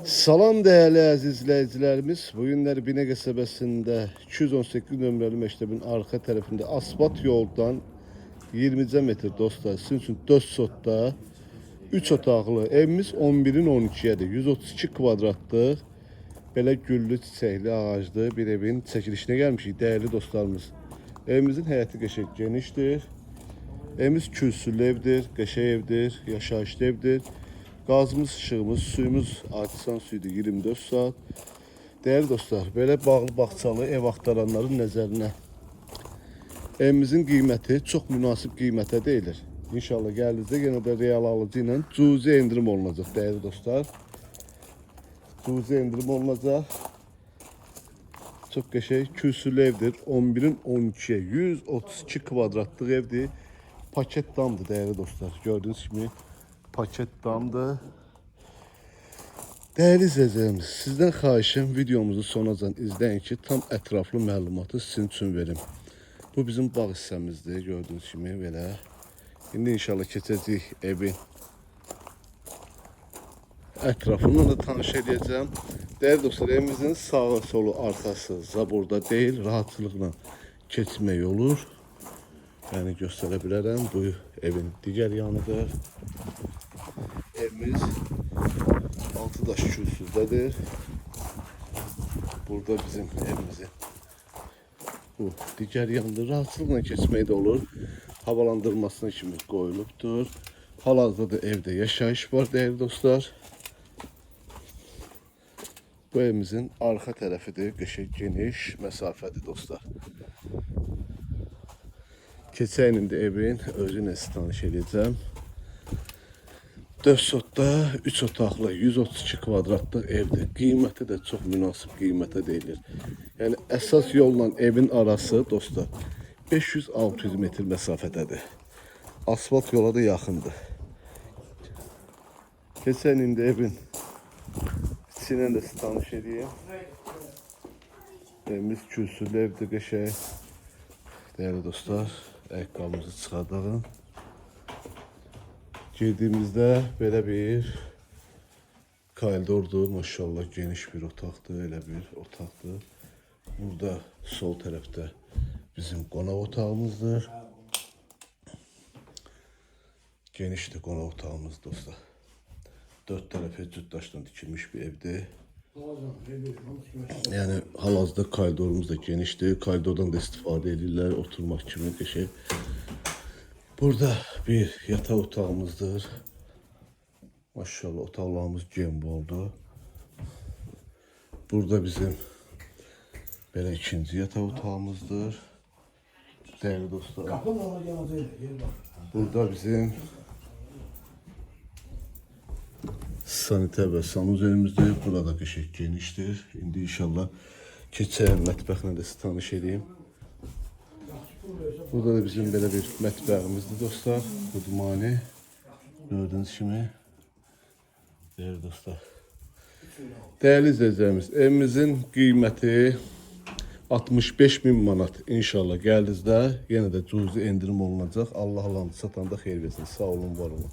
Salam değerli əziz izləyicilərimiz. Bu günlər Binə qəsəbəsində 218 nömrəli məktəbin arxa tərəfində asfalt yoldan 20 metr dostlar. Sizin üçün 4 sotda 3 otaqlı evimiz 11-in 12-yədir. 132 kvadratlıq belə güllü çiçəkli ağaclı bir evin çəkilişinə gəlmişik değerli dostlarımız. Evimizin həyəti qəşəng genişdir. Evimiz kürsülü evdir, qəşəng evdir, yaşayışlı evdir. Gazımız, ışığımız, suyumuz artisan suyudur 24 saat. Değerli dostlar, belə bağlı bağçalı ev axtaranların nəzərinə evimizin qiyməti çox münasib qiymətə deyilir. İnşallah gəldinizdə yenə də real alıcı ilə cüzi endirim olunacaq değerli dostlar. Cüzi endirim olunacaq. Çox qəşəng kürsülü evdir. 11'in 12'ye 132 kvadratlıq evdir. Paket damdır değerli dostlar. Gördüğünüz gibi paket damdır. Değerli izləyicilərimiz, sizdən xahişim videomuzu sonacan izləyin ki, tam ətraflı məlumatı sizin üçün verim. Bu bizim bağ hissəmizdir, gördüğünüz kimi belə. İndi inşallah keçəcəyik evin ətrafından da tanış edəcəm. Değerli dostlar, evimizin sağı, solu, arxası zaborda deyil, rahatçılıqla keçmək olur. Yəni göstərə bilərəm, bu evin digər yanıdır. Evimiz 6 daş kürsüdədir. Burada bizim evimizin bu digər yanıdır. Rahatçılıqla keçmək də olur. Havalandırmasına kimi qoyulubdur. Hal-hazırda evdə yaşayış var değerli dostlar. Bu evimizin arxa tərəfidir. Qəşəng geniş məsafədir dostlar. Keçəyin indi evin özünə tanış edəcəm. 4 sotda 3 otaqlı 132 kvadratlıq evdir. Qiyməti də çox münasib qiymətə deyilir. Yəni əsas yolla evin arası dostlar 500-600 metr məsafədədir. Asfalt yola da yaxındır. Keçən indi evin içinə də tanış edeyim. Evimiz kürsülü evdir, qəşəng. Değerli dostlar, ayakkabımızı çıxardalım. Girdiğimizdə belə bir koridordur. Maşallah geniş bir otaqdır, elə bir otaqdır. Burada sol tərəfdə bizim qonaq otağımızdır. Genişdir qonaq otağımız dostlar. 4 tərəfi cütdaşdan dikilmiş bir evdir. Yani hal-hazırda koridorumuz da genişdir. Koridordan da istifadə edirlər oturmaq kimi qəşəng. Burada bir yataq otağımızdır. Maşallah otaqlarımız gemboldur. Burada bizim belə ikinci yataq otağımızdır. Değerli dostlar. Burada bizim saniter ve sanuzelimizdir. Burada qəşəng genişdir. İndi inşallah keçən mətbəxlə də sizi tanış edeyim. Burada da bizim belə bir mətbəximizdir dostlar. Qudmani. Gördüğünüz kimi. Değerli dostlar. Değerli izləyicilərimiz, evimizin qiyməti 65.000 manat. İnşallah gəldinizdə yenə də cüzi endirim olunacaq. Allah satanda xeyir versin. Sağ olun, var olun.